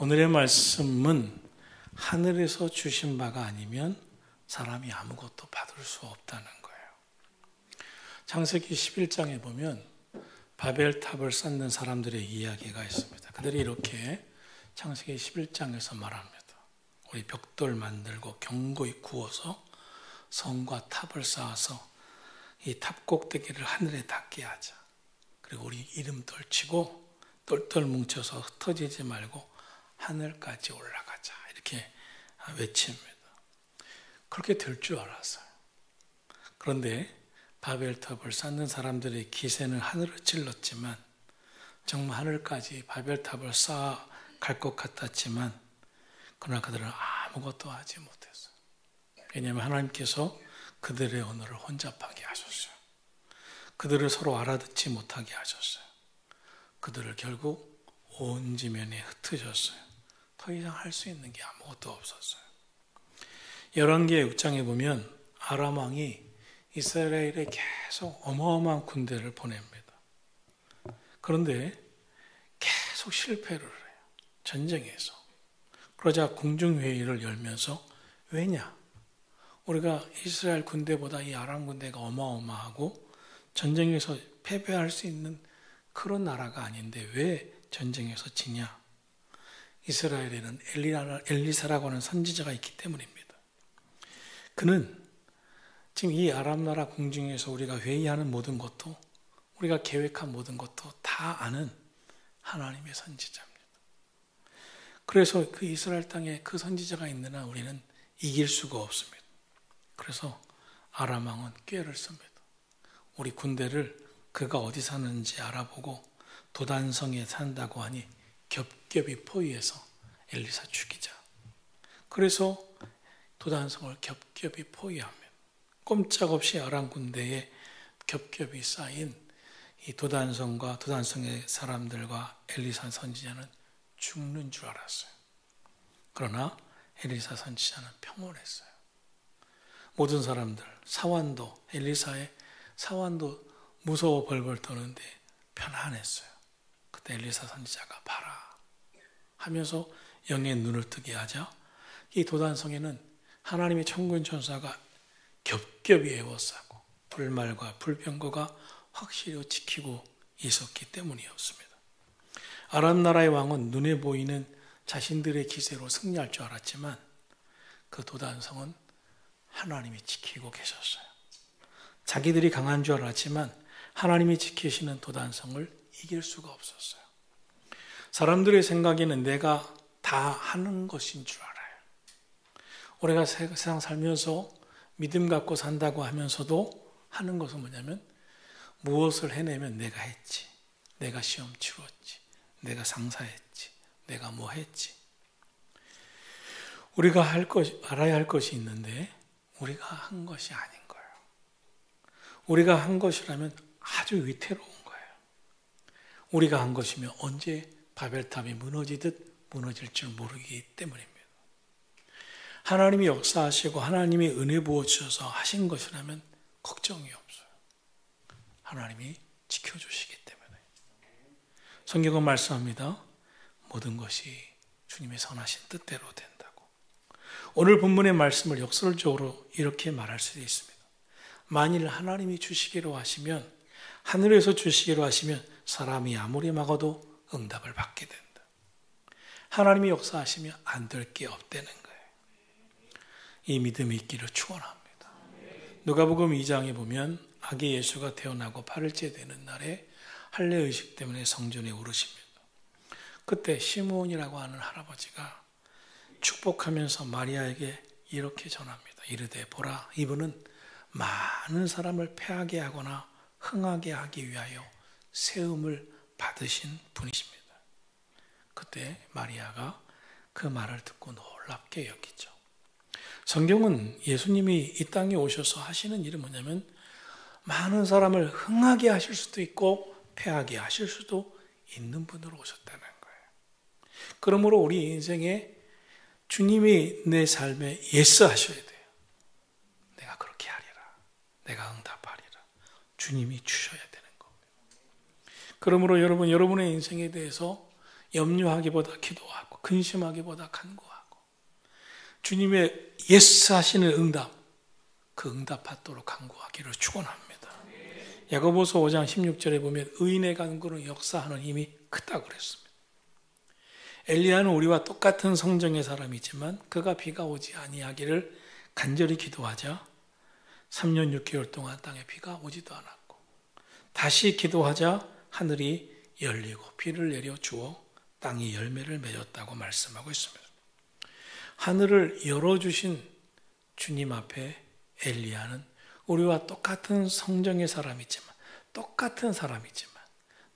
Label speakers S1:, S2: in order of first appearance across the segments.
S1: 오늘의 말씀은 하늘에서 주신 바가 아니면 사람이 아무것도 받을 수 없다는 거예요. 창세기 11장에 보면 바벨탑을 쌓는 사람들의 이야기가 있습니다. 그들이 이렇게 창세기 11장에서 말합니다. 우리 벽돌 만들고 견고히 구워서 성과 탑을 쌓아서 이 탑 꼭대기를 하늘에 닿게 하자. 그리고 우리 이름 떨치고 똘똘 뭉쳐서 흩어지지 말고 하늘까지 올라가자. 이렇게 외칩니다. 그렇게 될 줄 알았어요. 그런데 바벨탑을 쌓는 사람들의 기세는 하늘을 찔렀지만 정말 하늘까지 바벨탑을 쌓아 갈 것 같았지만 그러나 그들은 아무것도 하지 못했어요. 왜냐하면 하나님께서 그들의 언어를 혼잡하게 하셨어요. 그들을 서로 알아듣지 못하게 하셨어요. 그들을 결국 온 지면에 흩으셨어요. 더 이상 할 수 있는 게 아무것도 없었어요. 열왕기의 6장에 보면 아람 왕이 이스라엘에 계속 어마어마한 군대를 보냅니다. 그런데 계속 실패를 해요. 전쟁에서. 그러자 공중회의를 열면서 왜냐? 우리가 이스라엘 군대보다 이 아람 군대가 어마어마하고 전쟁에서 패배할 수 있는 그런 나라가 아닌데 왜 전쟁에서 지냐? 이스라엘에는 엘리사라고 하는 선지자가 있기 때문입니다. 그는 지금 이 아람 나라 궁중에서 우리가 회의하는 모든 것도 우리가 계획한 모든 것도 다 아는 하나님의 선지자입니다. 그래서 그 이스라엘 땅에 그 선지자가 있는 한 우리는 이길 수가 없습니다. 그래서 아람 왕은 꾀를 씁니다. 우리 군대를 그가 어디 사는지 알아보고 도단성에 산다고 하니 겹겹이 포위해서 엘리사 죽이자. 그래서 도단성을 겹겹이 포위합니다. 꼼짝없이 아람 군대에 겹겹이 쌓인 이 도단성과 도단성의 사람들과 엘리사 선지자는 죽는 줄 알았어요. 그러나 엘리사 선지자는 평온했어요. 모든 사람들, 사환도, 엘리사의 사환도 무서워 벌벌 떠는데 편안했어요. 그때 엘리사 선지자가 봐라 하면서 영의 눈을 뜨게 하자 이 도단성에는 하나님의 천군 천사가 겹겹이 에워싸고 불말과 불병거가 확실히 지키고 있었기 때문이었습니다. 아람 나라의 왕은 눈에 보이는 자신들의 기세로 승리할 줄 알았지만 그 도단성은 하나님이 지키고 계셨어요. 자기들이 강한 줄 알았지만 하나님이 지키시는 도단성을 이길 수가 없었어요. 사람들의 생각에는 내가 다 하는 것인 줄 알아요. 우리가 세상 살면서 믿음 갖고 산다고 하면서도 하는 것은 뭐냐면 무엇을 해내면 내가 했지, 내가 시험 치렀지, 내가 상사했지, 내가 뭐 했지. 우리가 알아야 할 것이 있는데 우리가 한 것이 아닌 거예요. 우리가 한 것이라면 아주 위태로운 거예요. 우리가 한 것이면 언제 바벨탑이 무너지듯 무너질 줄 모르기 때문입니다. 하나님이 역사하시고 하나님이 은혜 부어주셔서 하신 것이라면 걱정이 없어요. 하나님이 지켜주시기 때문에. 성경은 말씀합니다. 모든 것이 주님의 선하신 뜻대로 된다고. 오늘 본문의 말씀을 역설적으로 이렇게 말할 수도 있습니다. 만일 하나님이 주시기로 하시면, 하늘에서 주시기로 하시면 사람이 아무리 막아도 응답을 받게 된다. 하나님이 역사하시면 안 될 게 없다는 거예요. 이 믿음이 있기를 축원합니다. 누가복음 2장에 보면 아기 예수가 태어나고 8일째 되는 날에 할례 의식 때문에 성전에 오르십니다. 그때 시므온이라고 하는 할아버지가 축복하면서 마리아에게 이렇게 전합니다. 이르되 보라, 이분은 많은 사람을 패하게 하거나 흥하게 하기 위하여 세움을 받으신 분이십니다. 그때 마리아가 그 말을 듣고 놀랍게 여기죠. 성경은 예수님이 이 땅에 오셔서 하시는 일은 뭐냐면 많은 사람을 흥하게 하실 수도 있고 패하게 하실 수도 있는 분으로 오셨다는 거예요. 그러므로 우리 인생에 주님이 내 삶에 예스 하셔야 돼요. 내가 그렇게 하리라. 내가 응답하리라. 주님이 주셔야 되는 겁니다. 그러므로 여러분, 여러분의 인생에 대해서 염려하기보다 기도하고 근심하기보다 간구하고 주님의 예스 하시는 응답, 그 응답 받도록 간구하기를 축원합니다. 야고보서 5장 16절에 보면 의인의 간구는 역사하는 힘이 크다고 그랬습니다. 엘리야는 우리와 똑같은 성정의 사람이지만 그가 비가 오지 아니하기를 간절히 기도하자 3년 6개월 동안 땅에 비가 오지도 않았고 다시 기도하자 하늘이 열리고 비를 내려 주어 땅이 열매를 맺었다고 말씀하고 있습니다. 하늘을 열어주신 주님 앞에 엘리야는 우리와 똑같은 성정의 사람이지만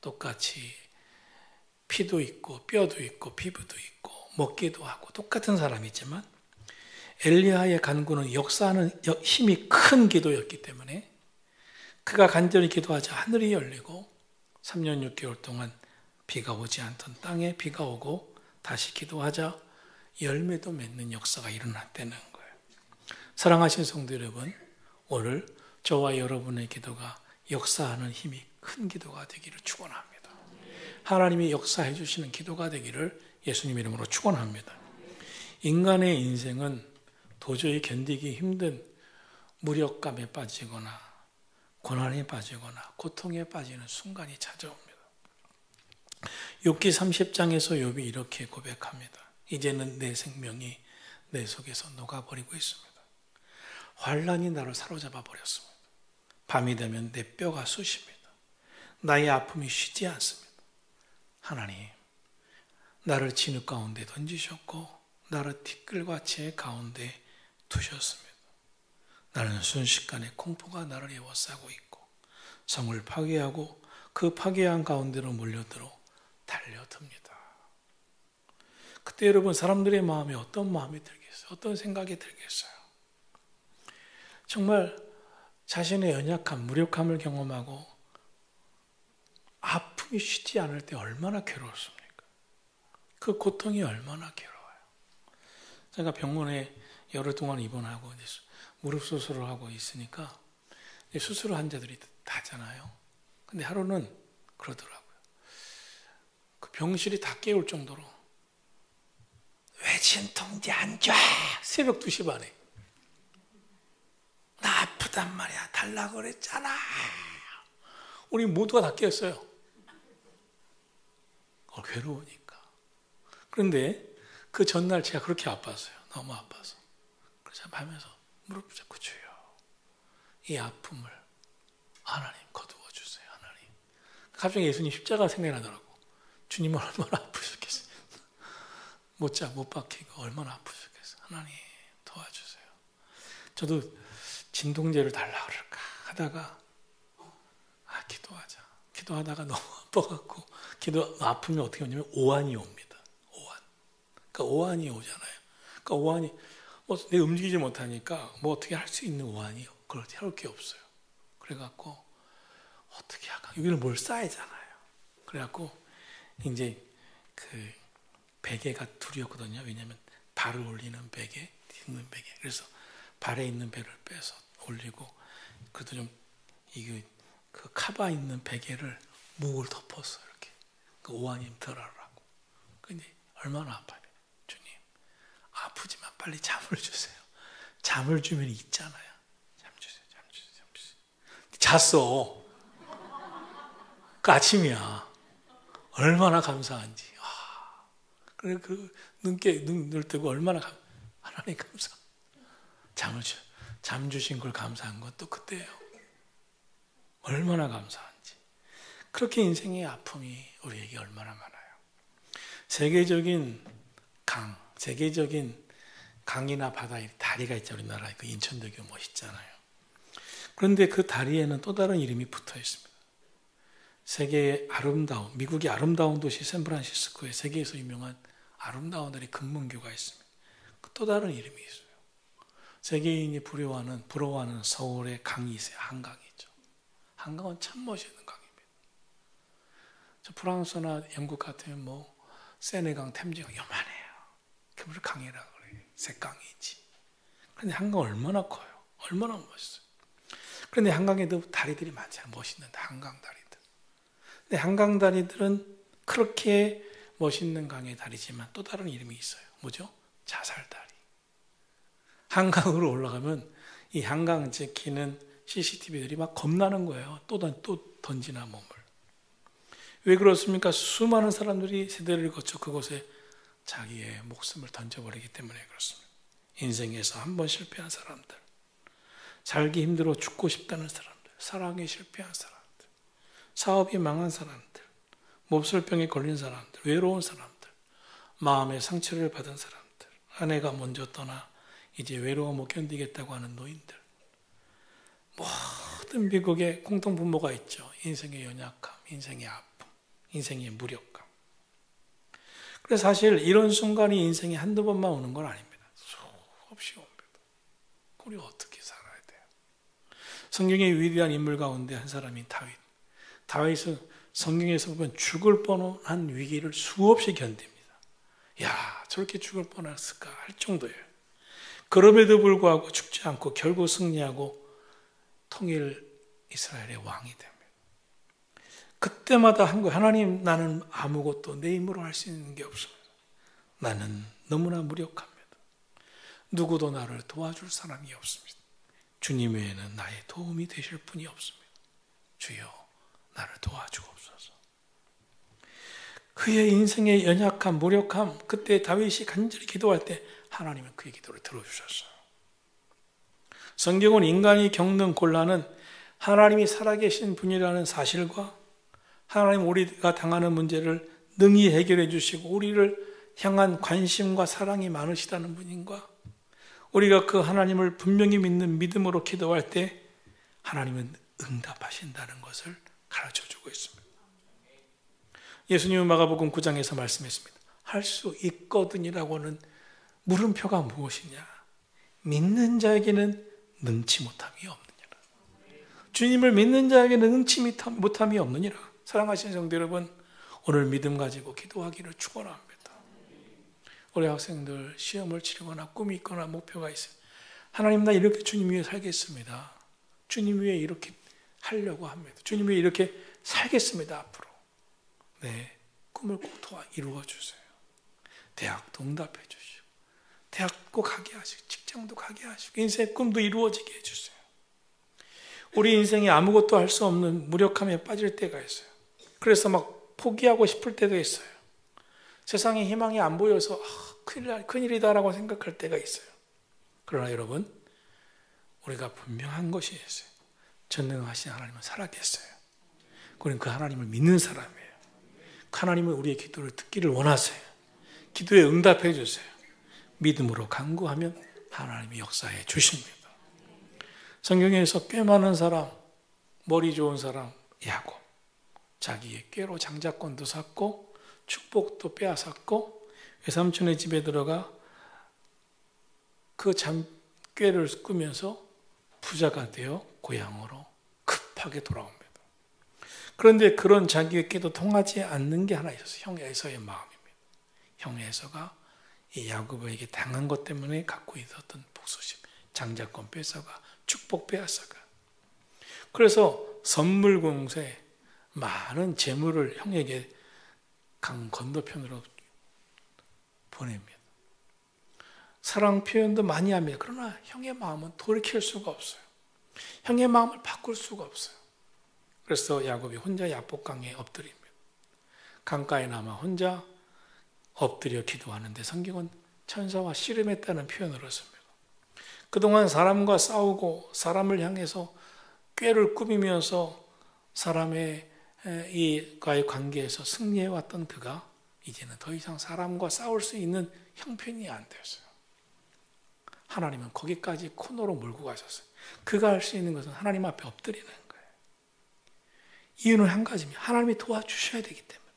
S1: 똑같이 피도 있고 뼈도 있고 피부도 있고 먹기도 하고 똑같은 사람이지만 엘리야의 간구는 역사하는 힘이 큰 기도였기 때문에 그가 간절히 기도하자 하늘이 열리고 3년 6개월 동안 비가 오지 않던 땅에 비가 오고 다시 기도하자 열매도 맺는 역사가 일어났다는 거예요. 사랑하신 성도 여러분, 오늘 저와 여러분의 기도가 역사하는 힘이 큰 기도가 되기를 축원합니다. 하나님이 역사해 주시는 기도가 되기를 예수님 이름으로 축원합니다. 인간의 인생은 도저히 견디기 힘든 무력감에 빠지거나 고난에 빠지거나 고통에 빠지는 순간이 찾아옵니다. 욥기 30장에서 욥이 이렇게 고백합니다. 이제는 내 생명이 내 속에서 녹아버리고 있습니다. 환난이 나를 사로잡아 버렸습니다. 밤이 되면 내 뼈가 쑤십니다. 나의 아픔이 쉬지 않습니다. 하나님, 나를 진흙 가운데 던지셨고 나를 티끌과 재 가운데 두셨습니다. 나는 순식간에 공포가 나를 에워싸고 있고 성을 파괴하고 그 파괴한 가운데로 몰려들어 달려듭니다. 그때 여러분 사람들의 마음에 어떤 마음이 들겠어요? 어떤 생각이 들겠어요? 정말 자신의 연약함, 무력함을 경험하고 아픔이 쉬지 않을 때 얼마나 괴로웠습니까? 그 고통이 얼마나 괴로워요. 제가 병원에 열흘 동안 입원하고 이제 무릎 수술을 하고 있으니까 수술 환자들이 다 하잖아요. 근데 하루는 그러더라고요. 그 병실이 다 깨울 정도로 왜 진통제 안 줘? 새벽 2시 반에. 나 아프단 말이야. 달라고 그랬잖아. 우리 모두가 다 깼어요. 괴로우니까. 그런데 그 전날 제가 그렇게 아팠어요. 너무 아파서. 그래서 하면서 무릎 잡고 주여, 이 아픔을 하나님 거두어 주세요. 하나님. 갑자기 예수님 십자가 생각나더라고. 주님은 얼마나 아프셨겠어요. 못 박히고 얼마나 아프셨겠어요. 하나님 도와주세요. 저도 진통제를 달라 그럴까 하다가 기도하다가 너무 아파갖고 아픔이 어떻게 오냐면 오한이 옵니다. 그러니까 오한이 오잖아요. 그러니까 오한이 내가 움직이지 못하니까 어떻게 할 수 있는 오한이 그렇게 할 게 없어요. 그래갖고 어떻게 할까? 여기는 뭘 쌓이잖아요. 그래갖고 이제 그 베개가 둘이었거든요. 왜냐하면 발을 올리는 베개, 딛는 베개. 그래서 발에 있는 배를 빼서 올리고 그래도 좀 그 카바 있는 베개를 목을 덮었어요. 이렇게 그 오한님 덜하라고. 근데 얼마나 아파요. 주님, 아프지만 빨리 잠을 주세요. 잠을 주면 있잖아요. 잠 주세요. 잤어. 그 아침이야. 얼마나 감사한지. 그래 눈을 뜨고 얼마나 하나님 감사. 잠 주신 걸 감사한 것도 그때예요. 얼마나 감사한지. 그렇게 인생의 아픔이 우리에게 얼마나 많아요. 세계적인 강이나 바다에 다리가 있죠. 우리나라에 그 인천대교 멋있잖아요. 그런데 그 다리에는 또 다른 이름이 붙어 있습니다. 세계의 미국의 아름다운 도시 샌프란시스코에 세계에서 유명한 아름다운 다리 금문교가 있습니다. 또 다른 이름이 있어요. 세계인이 부러워하는 서울의 강이 있어요. 한강이죠. 한강은 참 멋있는 강입니다. 저 프랑스나 영국 같으면 세네강, 템즈강 요만해요. 그걸 강이라고 그래요. 색강이지. 그런데 한강 얼마나 커요. 얼마나 멋있어요. 그런데 한강에도 다리들이 많잖아요. 멋있는 한강 다리들. 근데 한강 다리들은 그렇게 멋있는 강의 다리지만 또 다른 이름이 있어요. 뭐죠? 자살다리. 한강으로 올라가면 이 한강 지키는 CCTV들이 막 겁나는 거예요. 또 던지나 몸을. 왜 그렇습니까? 수많은 사람들이 세대를 거쳐 그곳에 자기의 목숨을 던져버리기 때문에 그렇습니다. 인생에서 한 번 실패한 사람들, 살기 힘들어 죽고 싶다는 사람들, 사랑에 실패한 사람들, 사업이 망한 사람들, 몹쓸병에 걸린 사람들, 외로운 사람들, 마음의 상처를 받은 사람들, 아내가 먼저 떠나 이제 외로워 못 견디겠다고 하는 노인들, 모든 미국의 공통분모가 있죠. 인생의 연약함, 인생의 아픔, 인생의 무력감. 그래서 사실 이런 순간이 인생에 한두 번만 오는 건 아닙니다. 수없이 옵니다. 우리 어떻게 살아야 돼요? 성경의 위대한 인물 가운데 한 사람이 다윗. 다윗은 성경에서 보면 죽을 뻔한 위기를 수없이 견딥니다. 야, 저렇게 죽을 뻔했을까 할 정도예요. 그럼에도 불구하고 죽지 않고 결국 승리하고 통일 이스라엘의 왕이 됩니다. 그때마다 한 거예요. 하나님, 나는 아무것도 내 힘으로 할 수 있는 게 없습니다. 나는 너무나 무력합니다. 누구도 나를 도와줄 사람이 없습니다. 주님 외에는 나의 도움이 되실 분이 없습니다. 주여, 나를 도와주옵소서. 그의 인생의 연약함, 무력함, 그때 다윗이 간절히 기도할 때 하나님은 그의 기도를 들어주셨어요. 성경은 인간이 겪는 곤란은 하나님이 살아계신 분이라는 사실과 하나님 우리가 당하는 문제를 능히 해결해 주시고 우리를 향한 관심과 사랑이 많으시다는 분인가, 우리가 그 하나님을 분명히 믿는 믿음으로 기도할 때 하나님은 응답하신다는 것을 가르쳐주고 있습니다. 예수님은 마가복음 9장에서 말씀했습니다. 할 수 있거든이라고는 물음표가 무엇이냐? 믿는 자에게는 능치 못함이 없느니라. 주님을 믿는 자에게는 능치 못함이 없느니라. 사랑하시는 성도 여러분, 오늘 믿음 가지고 기도하기를 축원합니다. 우리 학생들 시험을 치르거나 꿈이 있거나 목표가 있어요. 하나님, 나 이렇게 주님 위해 살겠습니다. 주님 위해 이렇게 하려고 합니다. 주님 위해 이렇게 살겠습니다. 앞으로. 네, 꿈을 꼭 이루어 주세요. 대학도 응답해 주시고, 대학도 가게 하시고, 직장도 가게 하시고, 인생의 꿈도 이루어지게 해주세요. 우리 인생에 아무것도 할 수 없는 무력함에 빠질 때가 있어요. 그래서 막 포기하고 싶을 때도 있어요. 세상에 희망이 안 보여서 큰일이다라고 생각할 때가 있어요. 그러나 여러분, 우리가 분명한 것이 있어요. 전능하신 하나님은 살아계세요. 우리는 그 하나님을 믿는 사람이에요. 그 하나님은 우리의 기도를 듣기를 원하세요. 기도에 응답해 주세요. 믿음으로 간구하면 하나님이 역사해 주십니다. 성경에서 꽤 많은 사람, 머리 좋은 사람, 야곱, 자기의 꾀로 장자권도 샀고 축복도 빼앗았고 외삼촌의 집에 들어가 그 꾀를 꾸면서 부자가 되어 고향으로 급하게 돌아옵니다. 그런데 그런 자기의 꾀도 통하지 않는 게 하나 있었어요. 형 에서의 마음입니다. 형 에서가 이 야곱에게 당한 것 때문에 갖고 있었던 복수심, 장자권 뺏어가, 축복 빼앗아가. 그래서 선물 공세, 많은 재물을 형에게 강 건너편으로 보냅니다. 사랑 표현도 많이 합니다. 그러나 형의 마음은 돌이킬 수가 없어요. 형의 마음을 바꿀 수가 없어요. 그래서 야곱이 혼자 야복강에 엎드립니다. 강가에 남아 혼자 엎드려 기도하는데 성경은 천사와 씨름했다는 표현을 했습니다. 그동안 사람과 싸우고 사람을 향해서 꾀를 꾸미면서 사람의 이과의 관계에서 승리해왔던 그가 이제는 더 이상 사람과 싸울 수 있는 형편이 안 되었어요. 하나님은 거기까지 코너로 몰고 가셨어요. 그가 할 수 있는 것은 하나님 앞에 엎드리는 거예요. 이유는 한 가지입니다. 하나님이 도와주셔야 되기 때문에.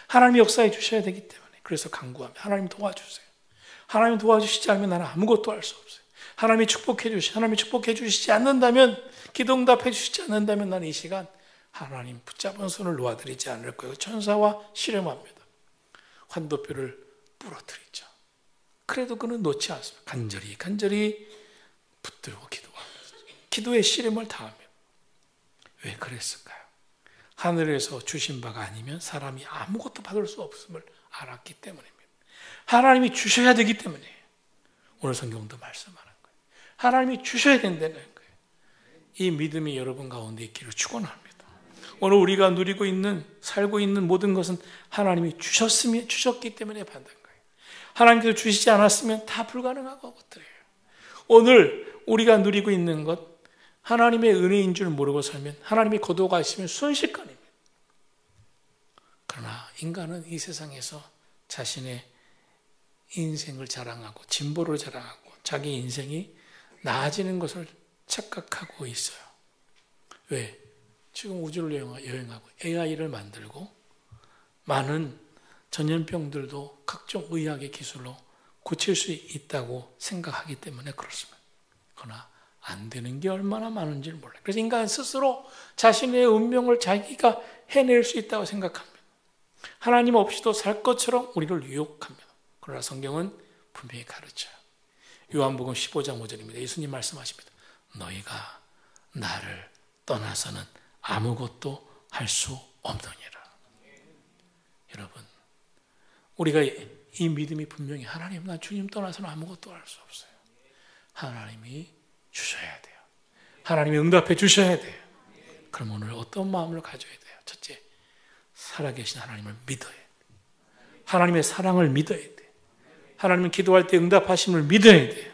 S1: 하나님이 역사해 주셔야 되기 때문에. 그래서 간구하며 하나님 도와주세요. 하나님 도와주시지 않으면 나는 아무것도 할 수 없어요. 하나님이 축복해 주시지 않는다면, 기도 응답해 주시지 않는다면 나는 이 시간 하나님 붙잡은 손을 놓아드리지 않을 거예요. 천사와 씨름합니다. 환도표를 부러뜨리죠. 그래도 그는 놓지 않습니다. 간절히 붙들고 기도합니다. 기도의 씨름을 다합니다. 왜 그랬을까요? 하늘에서 주신 바가 아니면 사람이 아무것도 받을 수 없음을 알았기 때문입니다. 하나님이 주셔야 되기 때문에 오늘 성경도 말씀하는 거예요. 하나님이 주셔야 된다는 거예요. 이 믿음이 여러분 가운데 있기를 축원합니다. 오늘 우리가 누리고 있는, 살고 있는 모든 것은 하나님이 주셨기 때문에 받는 거예요. 하나님께서 주시지 않았으면 다 불가능하고 것들이에요. 오늘 우리가 누리고 있는 것, 하나님의 은혜인 줄 모르고 살면 하나님이 거둬가시면 순식간입니다. 그러나 인간은 이 세상에서 자신의 인생을 자랑하고 진보를 자랑하고 자기 인생이 나아지는 것을 착각하고 있어요. 왜? 지금 우주를 여행하고 AI를 만들고 많은 전염병들도 각종 의학의 기술로 고칠 수 있다고 생각하기 때문에 그렇습니다. 그러나 안 되는 게 얼마나 많은지 몰라요. 그래서 인간 스스로 자신의 운명을 자기가 해낼 수 있다고 생각합니다. 하나님 없이도 살 것처럼 우리를 유혹합니다. 그러나 성경은 분명히 가르쳐요. 요한복음 15장 5절입니다. 예수님 말씀하십니다. 너희가 나를 떠나서는 아무것도 할 수 없느니라. 여러분, 우리가 이 믿음이 분명히 하나님, 나 주님 떠나서는 아무것도 할 수 없어요. 하나님이 주셔야 돼요. 하나님이 응답해 주셔야 돼요. 그럼 오늘 어떤 마음을 가져야 돼요? 첫째, 살아계신 하나님을 믿어야 돼요. 하나님의 사랑을 믿어야 돼요. 하나님은 기도할 때 응답하심을 믿어야 돼요.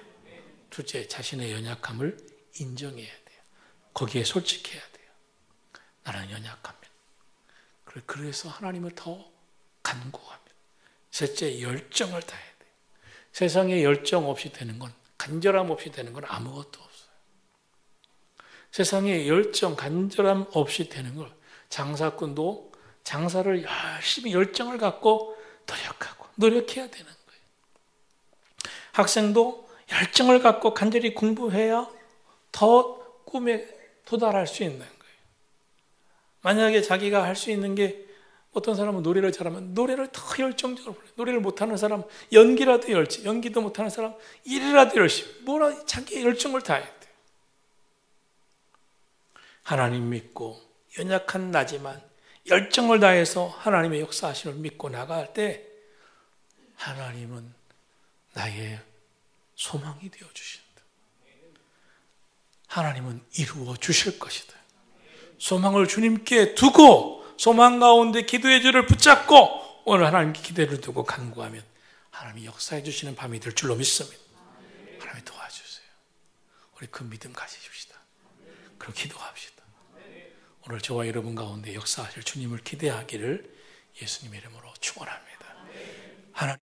S1: 둘째, 자신의 연약함을 인정해야 돼요. 거기에 솔직해야 돼요. 나는 연약합니다. 그래서 하나님을 더 간구합니다. 셋째, 열정을 다해야 돼요. 세상에 열정 없이 되는 건, 간절함 없이 되는 건 아무것도 없어요. 세상에 열정, 간절함 없이 되는 걸, 장사꾼도 장사를 열심히 열정을 갖고 노력해야 되는 거예요. 학생도 열정을 갖고 간절히 공부해야 더 꿈에 도달할 수 있는 거예요. 만약에 자기가 할 수 있는 게, 어떤 사람은 노래를 잘하면 노래를 더 열정적으로 불러요. 노래를 못하는 사람 연기라도 열심히, 연기도 못하는 사람 일이라도 열심히, 자기의 열정을 다해야 돼요. 하나님 믿고 연약한 나지만 열정을 다해서 하나님의 역사하심을 믿고 나갈 때 하나님은 나의 소망이 되어주신다. 하나님은 이루어 주실 것이다. 소망을 주님께 두고 소망 가운데 기도의 줄을 붙잡고 오늘 하나님께 기대를 두고 간구하면 하나님이 역사해 주시는 밤이 될 줄로 믿습니다. 하나님이 도와주세요. 우리 그 믿음 가지십시다. 그리고 기도합시다. 오늘 저와 여러분 가운데 역사하실 주님을 기대하기를 예수님의 이름으로 축원합니다. 하나님